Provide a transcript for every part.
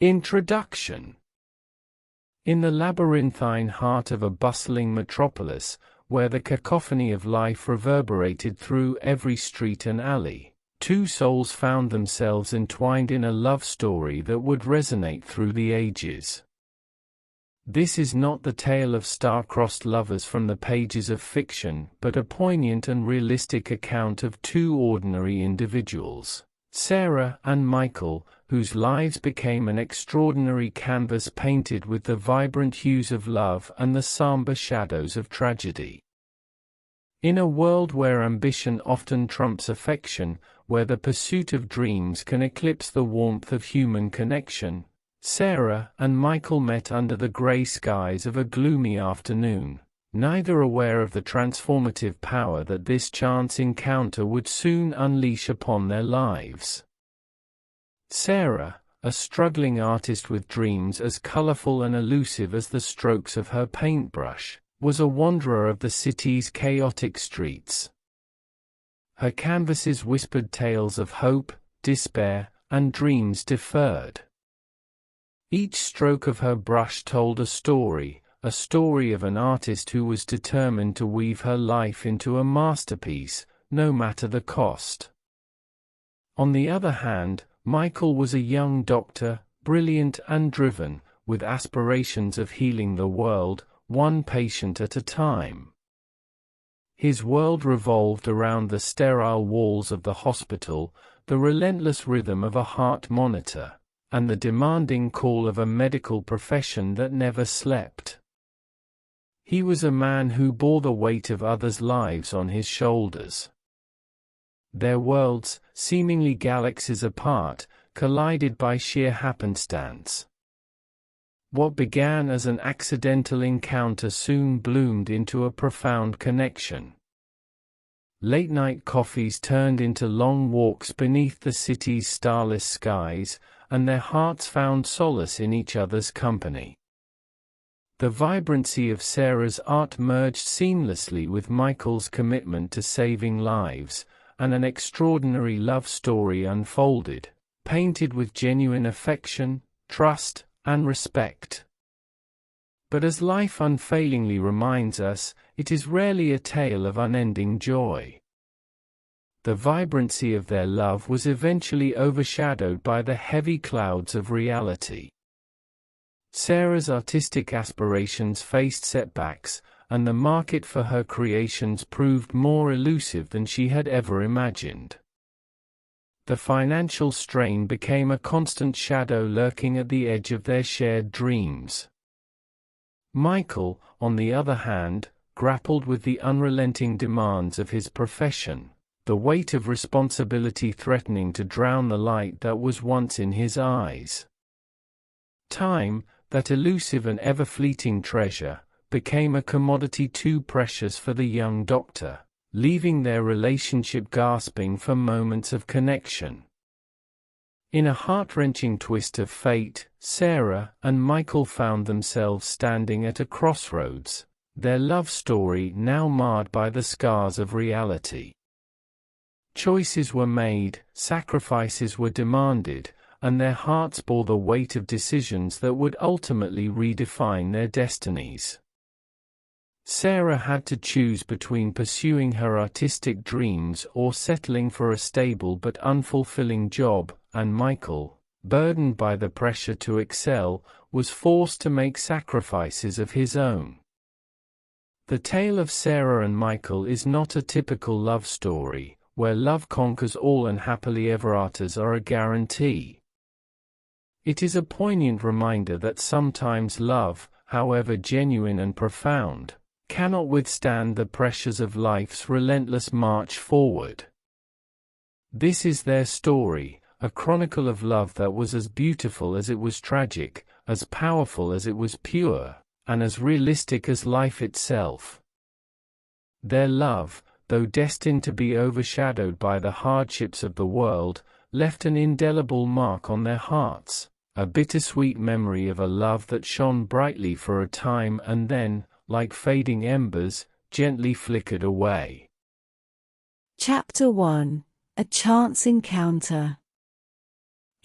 Introduction. In the labyrinthine heart of a bustling metropolis, where the cacophony of life reverberated through every street and alley, two souls found themselves entwined in a love story that would resonate through the ages. This is not the tale of star-crossed lovers from the pages of fiction, but a poignant and realistic account of two ordinary individuals, Sarah and Michael, whose lives became an extraordinary canvas painted with the vibrant hues of love and the somber shadows of tragedy. In a world where ambition often trumps affection, where the pursuit of dreams can eclipse the warmth of human connection, Sarah and Michael met under the grey skies of a gloomy afternoon, neither aware of the transformative power that this chance encounter would soon unleash upon their lives. Sarah, a struggling artist with dreams as colorful and elusive as the strokes of her paintbrush, was a wanderer of the city's chaotic streets. Her canvases whispered tales of hope, despair, and dreams deferred. Each stroke of her brush told a story of an artist who was determined to weave her life into a masterpiece, no matter the cost. On the other hand, Michael was a young doctor, brilliant and driven, with aspirations of healing the world, one patient at a time. His world revolved around the sterile walls of the hospital, the relentless rhythm of a heart monitor, and the demanding call of a medical profession that never slept. He was a man who bore the weight of others' lives on his shoulders. Their worlds, seemingly galaxies apart, collided by sheer happenstance. What began as an accidental encounter soon bloomed into a profound connection. Late-night coffees turned into long walks beneath the city's starless skies, and their hearts found solace in each other's company. The vibrancy of Sarah's art merged seamlessly with Michael's commitment to saving lives, and an extraordinary love story unfolded, painted with genuine affection, trust, and respect. But as life unfailingly reminds us, it is rarely a tale of unending joy. The vibrancy of their love was eventually overshadowed by the heavy clouds of reality. Sarah's artistic aspirations faced setbacks, and the market for her creations proved more elusive than she had ever imagined. The financial strain became a constant shadow lurking at the edge of their shared dreams. Michael, on the other hand, grappled with the unrelenting demands of his profession, the weight of responsibility threatening to drown the light that was once in his eyes. Time, that elusive and ever-fleeting treasure, became a commodity too precious for the young doctor, leaving their relationship gasping for moments of connection. In a heart-wrenching twist of fate, Sarah and Michael found themselves standing at a crossroads, their love story now marred by the scars of reality. Choices were made, sacrifices were demanded, and their hearts bore the weight of decisions that would ultimately redefine their destinies. Sarah had to choose between pursuing her artistic dreams or settling for a stable but unfulfilling job, and Michael, burdened by the pressure to excel, was forced to make sacrifices of his own. The tale of Sarah and Michael is not a typical love story, where love conquers all and happily ever afters are a guarantee. It is a poignant reminder that sometimes love, however genuine and profound, cannot withstand the pressures of life's relentless march forward. This is their story, a chronicle of love that was as beautiful as it was tragic, as powerful as it was pure, and as realistic as life itself. Their love, though destined to be overshadowed by the hardships of the world, left an indelible mark on their hearts, a bittersweet memory of a love that shone brightly for a time and then, like fading embers, gently flickered away. Chapter 1: A Chance Encounter.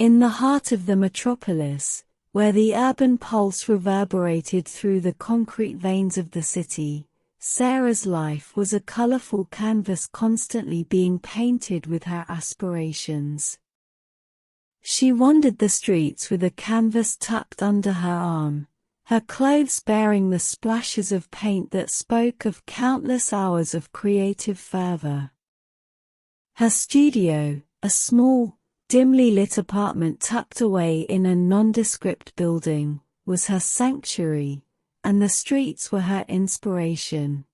In the heart of the metropolis, where the urban pulse reverberated through the concrete veins of the city, Sarah's life was a colorful canvas constantly being painted with her aspirations. She wandered the streets with a canvas tucked under her arm, her clothes bearing the splashes of paint that spoke of countless hours of creative fervor. Her studio, a small, dimly lit apartment tucked away in a nondescript building, was her sanctuary, and the streets were her inspiration.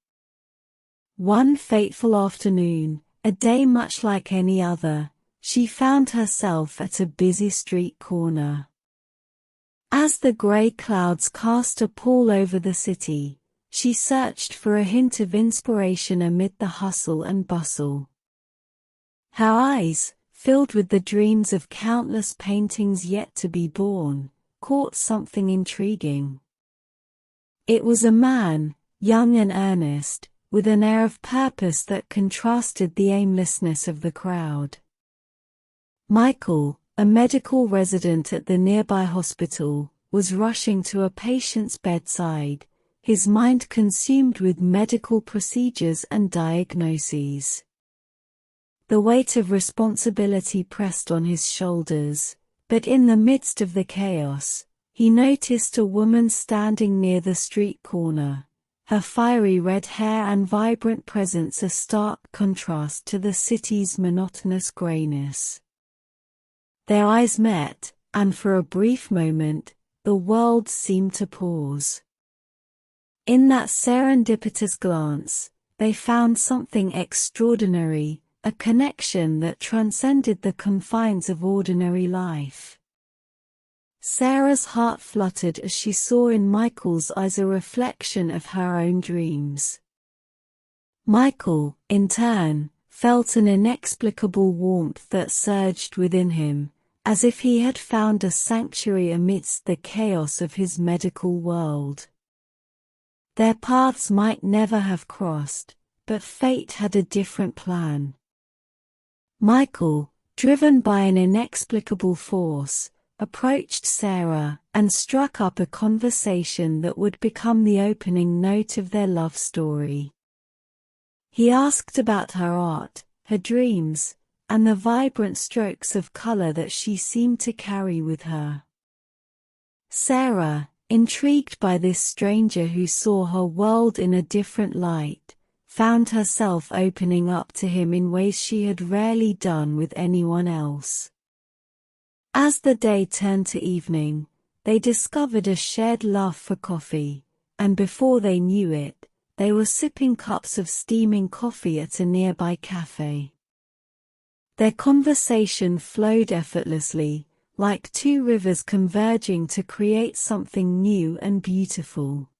One fateful afternoon, a day much like any other, she found herself at a busy street corner. As the grey clouds cast a pall over the city, she searched for a hint of inspiration amid the hustle and bustle. Her eyes, filled with the dreams of countless paintings yet to be born, caught something intriguing. It was a man, young and earnest, with an air of purpose that contrasted the aimlessness of the crowd. Michael, a medical resident at the nearby hospital, was rushing to a patient's bedside, his mind consumed with medical procedures and diagnoses. The weight of responsibility pressed on his shoulders, but in the midst of the chaos, he noticed a woman standing near the street corner, her fiery red hair and vibrant presence a stark contrast to the city's monotonous grayness. Their eyes met, and for a brief moment, the world seemed to pause. In that serendipitous glance, they found something extraordinary, a connection that transcended the confines of ordinary life. Sarah's heart fluttered as she saw in Michael's eyes a reflection of her own dreams. Michael, in turn, felt an inexplicable warmth that surged within him, as if he had found a sanctuary amidst the chaos of his medical world. Their paths might never have crossed, but fate had a different plan. Michael, driven by an inexplicable force, approached Sarah and struck up a conversation that would become the opening note of their love story. He asked about her art, her dreams, and the vibrant strokes of color that she seemed to carry with her. Sarah, intrigued by this stranger who saw her world in a different light, found herself opening up to him in ways she had rarely done with anyone else. As the day turned to evening, they discovered a shared love for coffee, and before they knew it, they were sipping cups of steaming coffee at a nearby cafe. Their conversation flowed effortlessly, like two rivers converging to create something new and beautiful.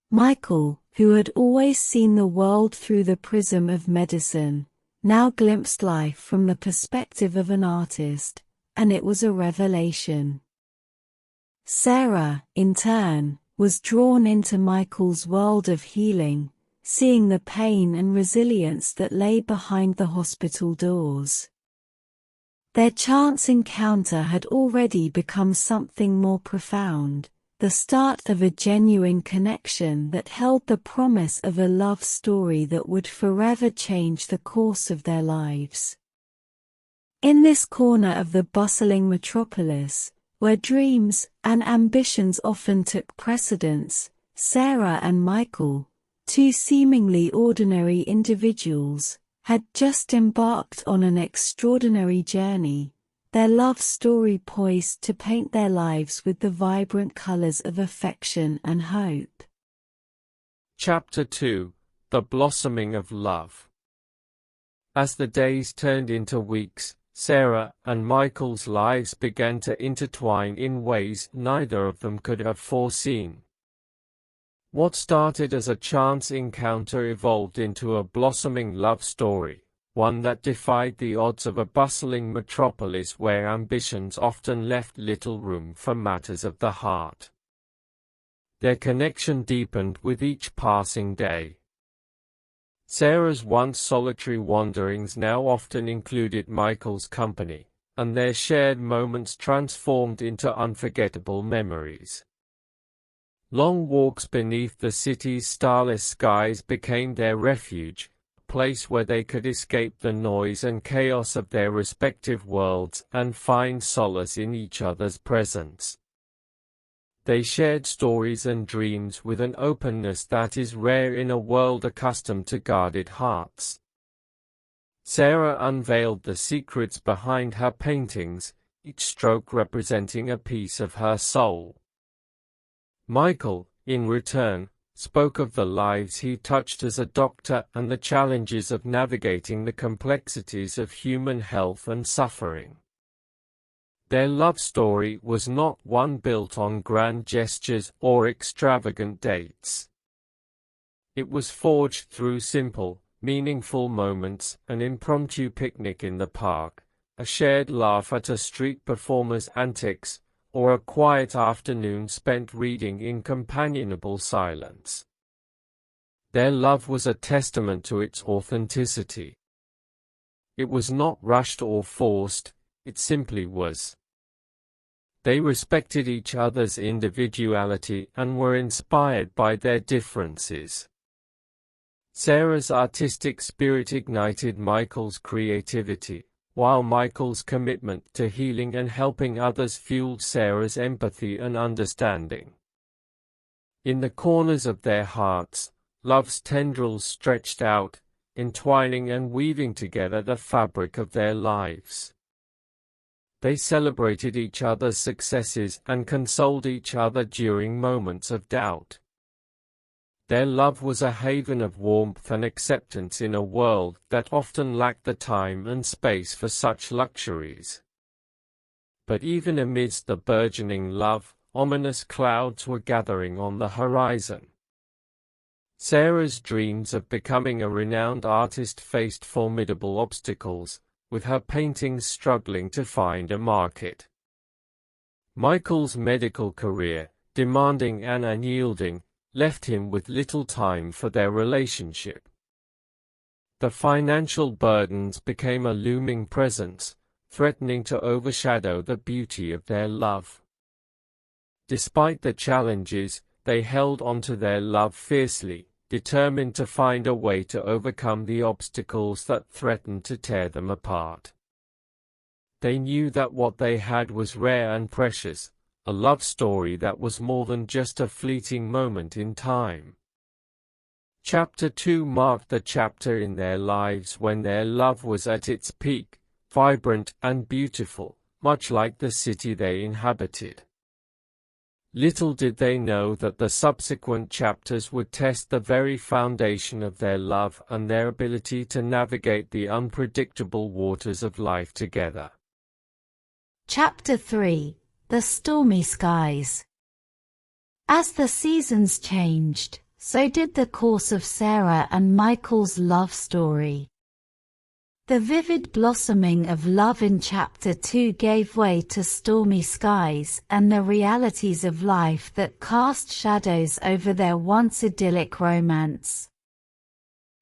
Michael, who had always seen the world through the prism of medicine, now glimpsed life from the perspective of an artist, and it was a revelation. Sarah, in turn, was drawn into Michael's world of healing, seeing the pain and resilience that lay behind the hospital doors. Their chance encounter had already become something more profound, the start of a genuine connection that held the promise of a love story that would forever change the course of their lives. In this corner of the bustling metropolis, where dreams and ambitions often took precedence, Sarah and Michael, two seemingly ordinary individuals, had just embarked on an extraordinary journey, their love story poised to paint their lives with the vibrant colors of affection and hope. Chapter 2: The Blossoming of Love. As the days turned into weeks, Sarah and Michael's lives began to intertwine in ways neither of them could have foreseen. What started as a chance encounter evolved into a blossoming love story, one that defied the odds of a bustling metropolis where ambitions often left little room for matters of the heart. Their connection deepened with each passing day. Sarah's once solitary wanderings now often included Michael's company, and their shared moments transformed into unforgettable memories. Long walks beneath the city's starless skies became their refuge, a place where they could escape the noise and chaos of their respective worlds and find solace in each other's presence. They shared stories and dreams with an openness that is rare in a world accustomed to guarded hearts. Sarah unveiled the secrets behind her paintings, each stroke representing a piece of her soul. Michael, in return, spoke of the lives he touched as a doctor and the challenges of navigating the complexities of human health and suffering. Their love story was not one built on grand gestures or extravagant dates. It was forged through simple, meaningful moments, an impromptu picnic in the park, a shared laugh at a street performer's antics, or a quiet afternoon spent reading in companionable silence. Their love was a testament to its authenticity. It was not rushed or forced, it simply was. They respected each other's individuality and were inspired by their differences. Sarah's artistic spirit ignited Michael's creativity, while Michael's commitment to healing and helping others fueled Sarah's empathy and understanding. In the corners of their hearts, love's tendrils stretched out, entwining and weaving together the fabric of their lives. They celebrated each other's successes and consoled each other during moments of doubt. Their love was a haven of warmth and acceptance in a world that often lacked the time and space for such luxuries. But even amidst the burgeoning love, ominous clouds were gathering on the horizon. Sarah's dreams of becoming a renowned artist faced formidable obstacles, with her paintings struggling to find a market. Michael's medical career, demanding and unyielding, left him with little time for their relationship. The financial burdens became a looming presence, threatening to overshadow the beauty of their love. Despite the challenges, they held onto their love fiercely, determined to find a way to overcome the obstacles that threatened to tear them apart. They knew that what they had was rare and precious, a love story that was more than just a fleeting moment in time. Chapter 2 marked the chapter in their lives when their love was at its peak, vibrant and beautiful, much like the city they inhabited. Little did they know that the subsequent chapters would test the very foundation of their love and their ability to navigate the unpredictable waters of life together. Chapter 3: The Stormy Skies. As the seasons changed, so did the course of Sarah and Michael's love story. The vivid blossoming of love in Chapter 2 gave way to stormy skies and the realities of life that cast shadows over their once idyllic romance.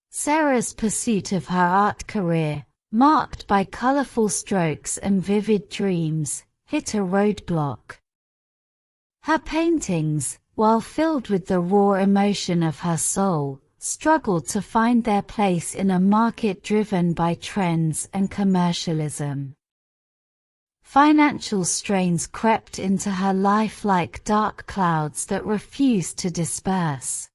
Sarah's pursuit of her art career, marked by colorful strokes and vivid dreams, hit a roadblock. Her paintings, while filled with the raw emotion of her soul, struggled to find their place in a market driven by trends and commercialism. Financial strains crept into her life like dark clouds that refused to disperse.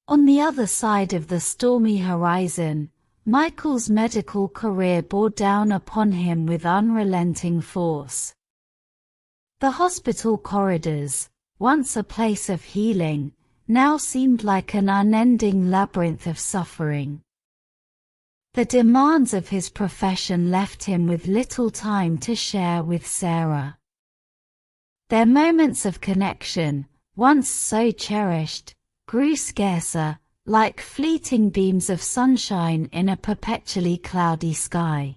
On the other side of the stormy horizon, Michael's medical career bore down upon him with unrelenting force. The hospital corridors, once a place of healing, now seemed like an unending labyrinth of suffering. The demands of his profession left him with little time to share with Sarah. Their moments of connection, once so cherished, grew scarcer, like fleeting beams of sunshine in a perpetually cloudy sky.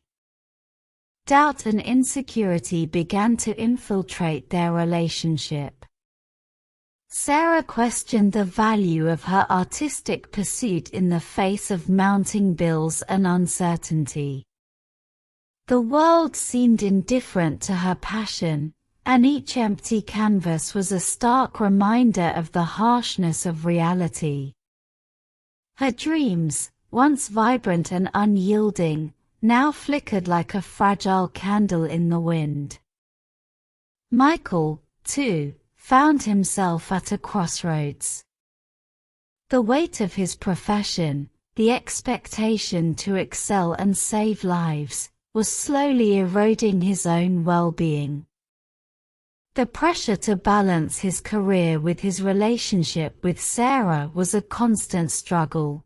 Doubt and insecurity began to infiltrate their relationship. Sarah questioned the value of her artistic pursuit in the face of mounting bills and uncertainty. The world seemed indifferent to her passion, and each empty canvas was a stark reminder of the harshness of reality. Her dreams, once vibrant and unyielding, now flickered like a fragile candle in the wind. Michael, too, found himself at a crossroads. The weight of his profession, the expectation to excel and save lives, was slowly eroding his own well-being. The pressure to balance his career with his relationship with Sarah was a constant struggle.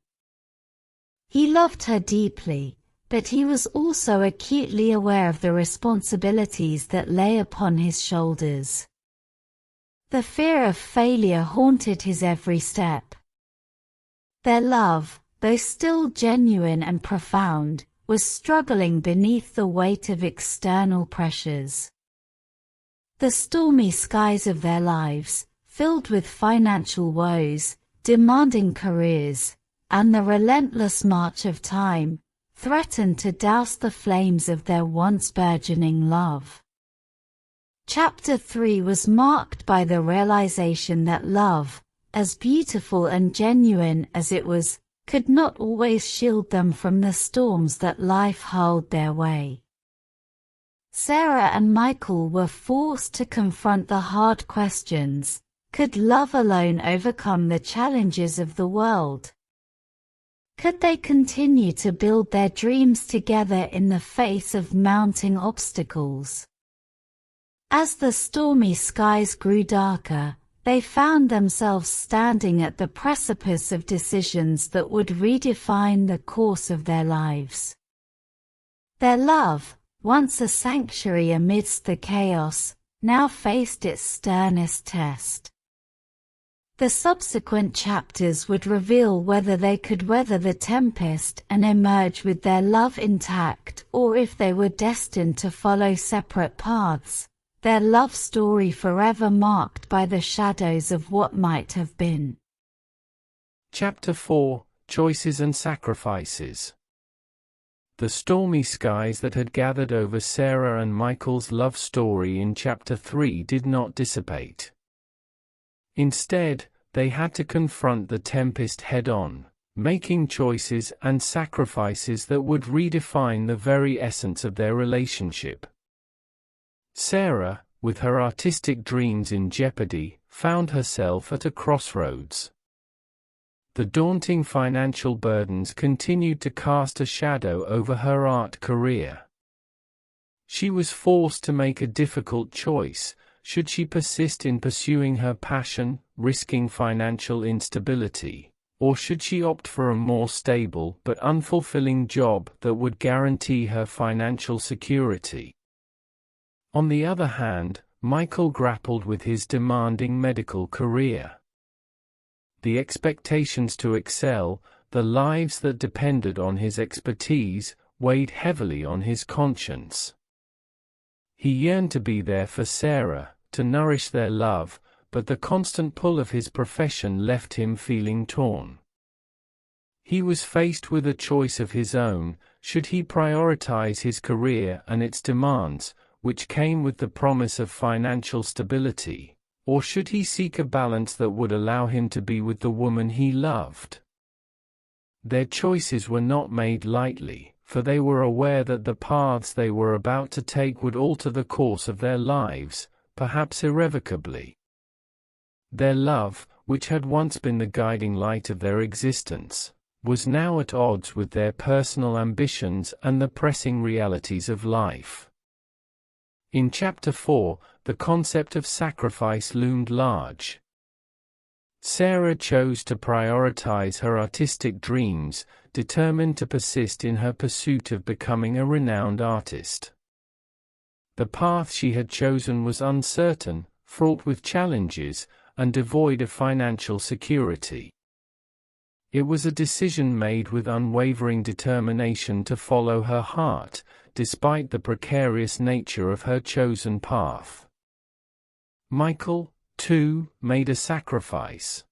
He loved her deeply, but he was also acutely aware of the responsibilities that lay upon his shoulders. The fear of failure haunted his every step. Their love, though still genuine and profound, was struggling beneath the weight of external pressures. The stormy skies of their lives, filled with financial woes, demanding careers, and the relentless march of time, threatened to douse the flames of their once burgeoning love. Chapter 3 was marked by the realization that love, as beautiful and genuine as it was, could not always shield them from the storms that life hurled their way. Sarah and Michael were forced to confront the hard questions: could love alone overcome the challenges of the world? Could they continue to build their dreams together in the face of mounting obstacles? As the stormy skies grew darker, they found themselves standing at the precipice of decisions that would redefine the course of their lives. Their love, once a sanctuary amidst the chaos, now faced its sternest test. The subsequent chapters would reveal whether they could weather the tempest and emerge with their love intact, or if they were destined to follow separate paths, their love story forever marked by the shadows of what might have been. Chapter 4: Choices and Sacrifices. The stormy skies that had gathered over Sarah and Michael's love story in Chapter 3 did not dissipate. Instead, they had to confront the tempest head-on, making choices and sacrifices that would redefine the very essence of their relationship. Sarah, with her artistic dreams in jeopardy, found herself at a crossroads. The daunting financial burdens continued to cast a shadow over her art career. She was forced to make a difficult choice: should she persist in pursuing her passion, risking financial instability, or should she opt for a more stable but unfulfilling job that would guarantee her financial security? On the other hand, Michael grappled with his demanding medical career. The expectations to excel, the lives that depended on his expertise, weighed heavily on his conscience. He yearned to be there for Sarah, to nourish their love, but the constant pull of his profession left him feeling torn. He was faced with a choice of his own: should he prioritize his career and its demands, which came with the promise of financial stability, or should he seek a balance that would allow him to be with the woman he loved? Their choices were not made lightly, for they were aware that the paths they were about to take would alter the course of their lives, perhaps irrevocably. Their love, which had once been the guiding light of their existence, was now at odds with their personal ambitions and the pressing realities of life. In Chapter 4, the concept of sacrifice loomed large. Sarah chose to prioritize her artistic dreams, determined to persist in her pursuit of becoming a renowned artist. The path she had chosen was uncertain, fraught with challenges, and devoid of financial security. It was a decision made with unwavering determination to follow her heart, despite the precarious nature of her chosen path. Michael, too, made a sacrifice.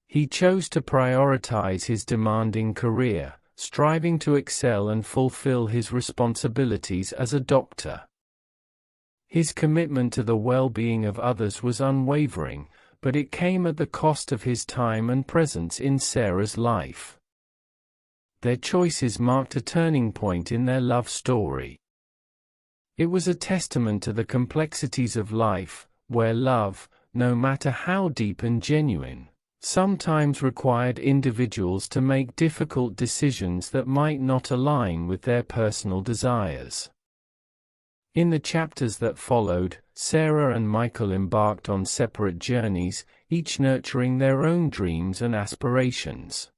He chose to prioritize his demanding career, striving to excel and fulfill his responsibilities as a doctor. His commitment to the well-being of others was unwavering, but it came at the cost of his time and presence in Sarah's life. Their choices marked a turning point in their love story. It was a testament to the complexities of life, where love, no matter how deep and genuine, sometimes required individuals to make difficult decisions that might not align with their personal desires. In the chapters that followed, Sarah and Michael embarked on separate journeys, each nurturing their own dreams and aspirations.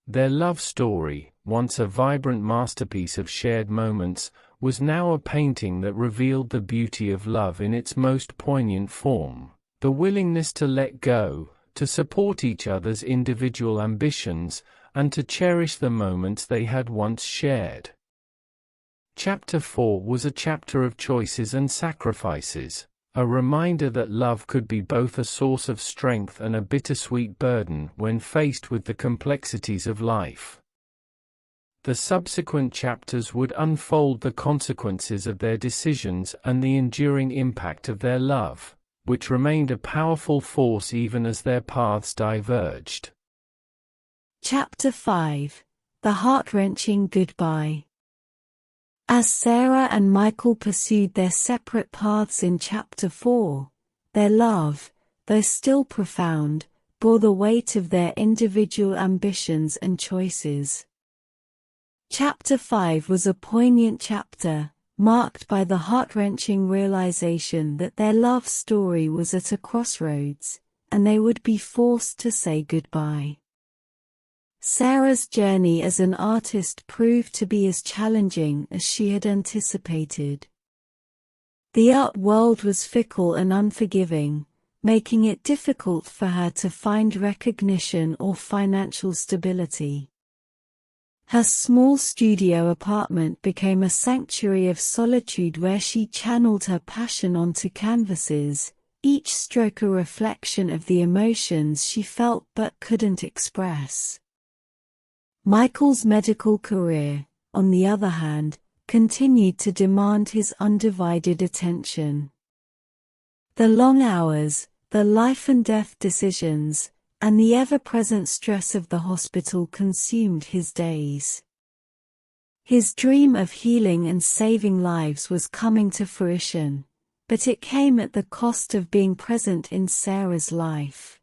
Their love story, once a vibrant masterpiece of shared moments, was now a painting that revealed the beauty of love in its most poignant form, the willingness to let go, to support each other's individual ambitions, and to cherish the moments they had once shared. Chapter 4 was a chapter of choices and sacrifices, a reminder that love could be both a source of strength and a bittersweet burden when faced with the complexities of life. The subsequent chapters would unfold the consequences of their decisions and the enduring impact of their love, which remained a powerful force even as their paths diverged. Chapter 5: The Heartwrenching Goodbye. As Sarah and Michael pursued their separate paths in Chapter 4, their love, though still profound, bore the weight of their individual ambitions and choices. Chapter 5 was a poignant chapter, marked by the heart-wrenching realization that their love story was at a crossroads, and they would be forced to say goodbye. Sarah's journey as an artist proved to be as challenging as she had anticipated. The art world was fickle and unforgiving, making it difficult for her to find recognition or financial stability. Her small studio apartment became a sanctuary of solitude where she channeled her passion onto canvases, each stroke a reflection of the emotions she felt but couldn't express. Michael's medical career, on the other hand, continued to demand his undivided attention. The long hours, the life-and-death decisions, and the ever-present stress of the hospital consumed his days. His dream of healing and saving lives was coming to fruition, but it came at the cost of being present in Sarah's life.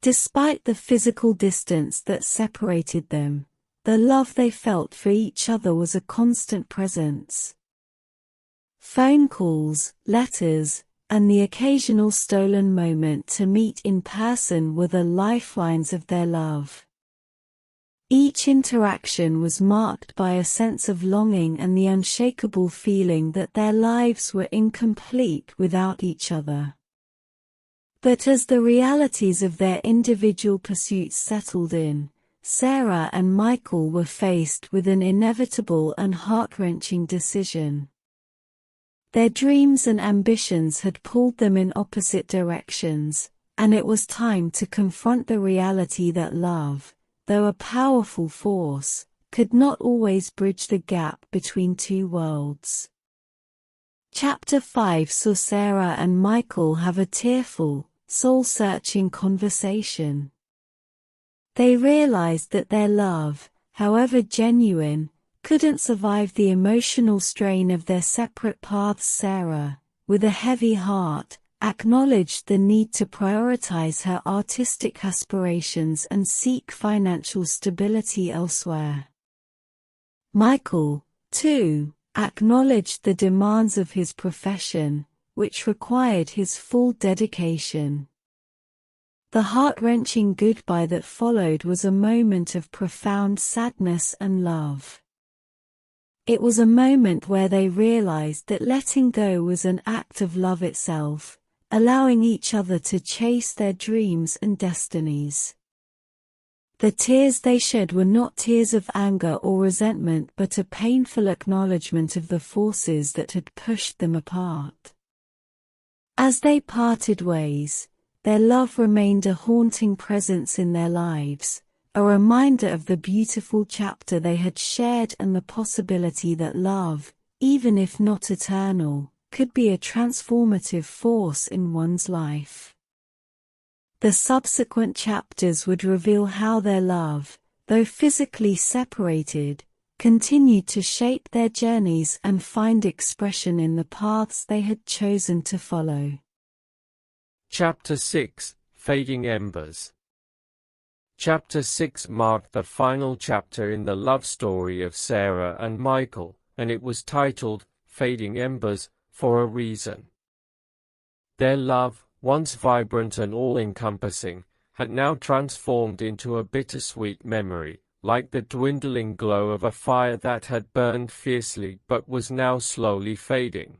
Despite the physical distance that separated them, the love they felt for each other was a constant presence. Phone calls, letters, and the occasional stolen moment to meet in person were the lifelines of their love. Each interaction was marked by a sense of longing and the unshakable feeling that their lives were incomplete without each other. But as the realities of their individual pursuits settled in, Sarah and Michael were faced with an inevitable and heart-wrenching decision. Their dreams and ambitions had pulled them in opposite directions, and it was time to confront the reality that love, though a powerful force, could not always bridge the gap between two worlds. Chapter 5 saw Sarah and Michael have a tearful, soul-searching conversation. They realized that their love, however genuine, couldn't survive the emotional strain of their separate paths. Sarah, with a heavy heart, acknowledged the need to prioritize her artistic aspirations and seek financial stability elsewhere. Michael, too, acknowledged the demands of his profession, which required his full dedication. The heart-wrenching goodbye that followed was a moment of profound sadness and love. It was a moment where they realized that letting go was an act of love itself, allowing each other to chase their dreams and destinies. The tears they shed were not tears of anger or resentment but a painful acknowledgement of the forces that had pushed them apart. As they parted ways, their love remained a haunting presence in their lives, a reminder of the beautiful chapter they had shared and the possibility that love, even if not eternal, could be a transformative force in one's life. The subsequent chapters would reveal how their love, though physically separated, continued to shape their journeys and find expression in the paths they had chosen to follow. Chapter 6: Fading Embers. Chapter 6 marked the final chapter in the love story of Sarah and Michael, and it was titled Fading Embers for a reason. Their love, once vibrant and all-encompassing, had now transformed into a bittersweet memory, like the dwindling glow of a fire that had burned fiercely but was now slowly fading.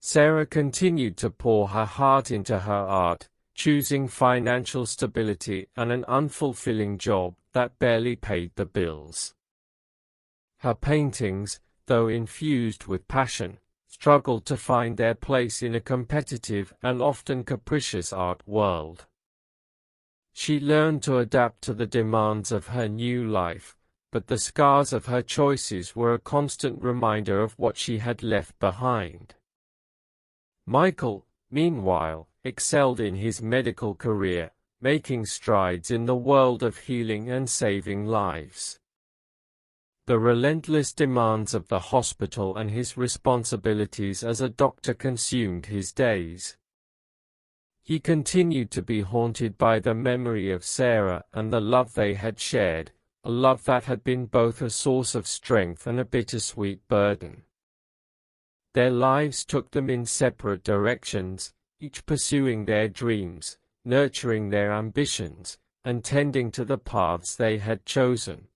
Sarah continued to pour her heart into her art, choosing financial stability and an unfulfilling job that barely paid the bills. Her paintings, though infused with passion, struggled to find their place in a competitive and often capricious art world. She learned to adapt to the demands of her new life, but the scars of her choices were a constant reminder of what she had left behind. Michael, meanwhile, excelled in his medical career, making strides in the world of healing and saving lives. The relentless demands of the hospital and his responsibilities as a doctor consumed his days. He continued to be haunted by the memory of Sarah and the love they had shared, a love that had been both a source of strength and a bittersweet burden. Their lives took them in separate directions, each pursuing their dreams, nurturing their ambitions, and tending to the paths they had chosen.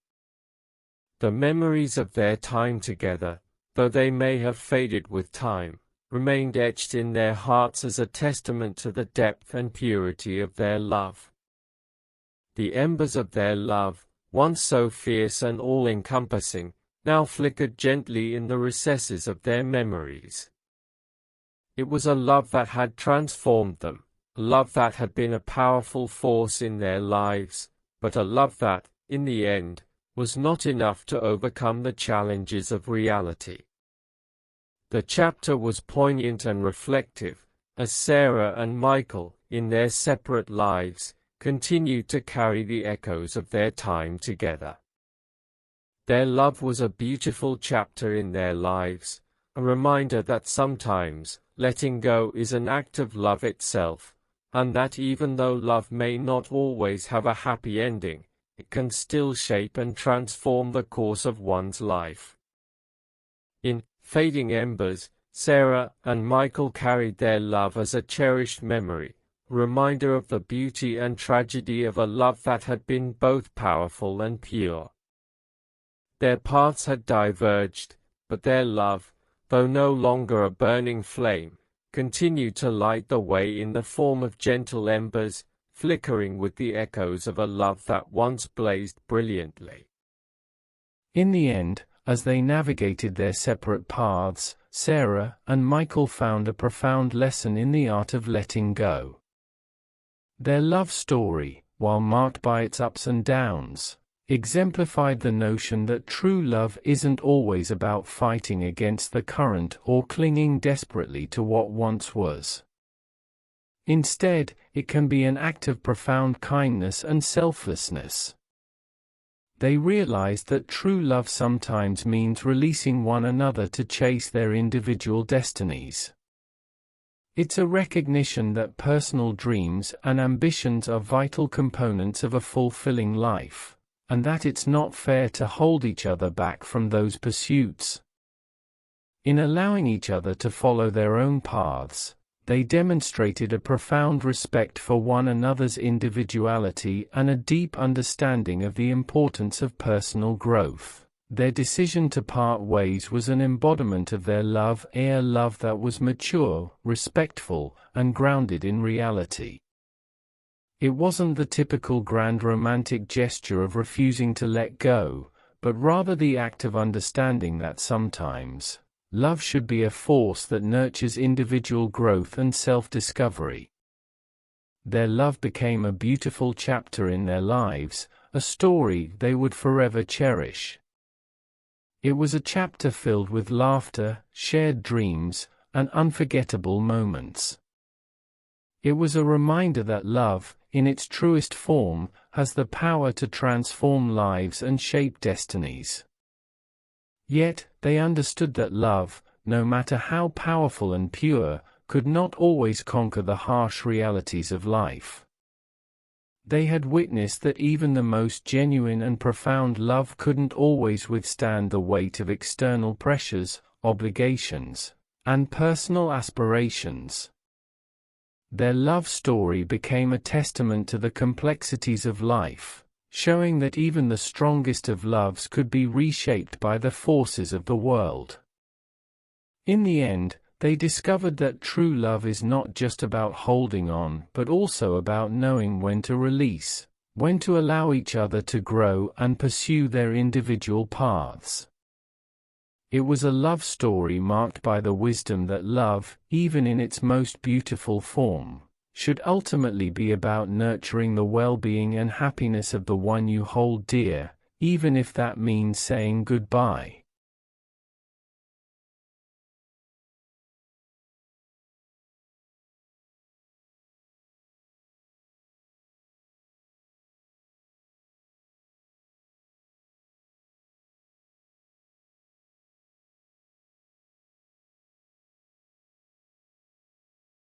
The memories of their time together, though they may have faded with time, remained etched in their hearts as a testament to the depth and purity of their love. The embers of their love, once so fierce and all-encompassing, now flickered gently in the recesses of their memories. It was a love that had transformed them, a love that had been a powerful force in their lives, but a love that, in the end, was not enough to overcome the challenges of reality. The chapter was poignant and reflective, as Sarah and Michael, in their separate lives, continued to carry the echoes of their time together. Their love was a beautiful chapter in their lives, a reminder that sometimes, letting go is an act of love itself, and that even though love may not always have a happy ending, it can still shape and transform the course of one's life. In Fading Embers, Sarah and Michael carried their love as a cherished memory, a reminder of the beauty and tragedy of a love that had been both powerful and pure. Their paths had diverged, but their love, though no longer a burning flame, continued to light the way in the form of gentle embers, flickering with the echoes of a love that once blazed brilliantly. In the end, as they navigated their separate paths, Sarah and Michael found a profound lesson in the art of letting go. Their love story, while marked by its ups and downs, exemplified the notion that true love isn't always about fighting against the current or clinging desperately to what once was. Instead, it can be an act of profound kindness and selflessness. They realized that true love sometimes means releasing one another to chase their individual destinies. It's a recognition that personal dreams and ambitions are vital components of a fulfilling life, and that it's not fair to hold each other back from those pursuits. In allowing each other to follow their own paths, they demonstrated a profound respect for one another's individuality and a deep understanding of the importance of personal growth. Their decision to part ways was an embodiment of their love, a love that was mature, respectful, and grounded in reality. It wasn't the typical grand romantic gesture of refusing to let go, but rather the act of understanding that sometimes, love should be a force that nurtures individual growth and self-discovery. Their love became a beautiful chapter in their lives, a story they would forever cherish. It was a chapter filled with laughter, shared dreams, and unforgettable moments. It was a reminder that love, in its truest form, has the power to transform lives and shape destinies. Yet, they understood that love, no matter how powerful and pure, could not always conquer the harsh realities of life. They had witnessed that even the most genuine and profound love couldn't always withstand the weight of external pressures, obligations, and personal aspirations. Their love story became a testament to the complexities of life, showing that even the strongest of loves could be reshaped by the forces of the world. In the end, they discovered that true love is not just about holding on, but also about knowing when to release, when to allow each other to grow and pursue their individual paths. It was a love story marked by the wisdom that love, even in its most beautiful form, should ultimately be about nurturing the well-being and happiness of the one you hold dear, even if that means saying goodbye.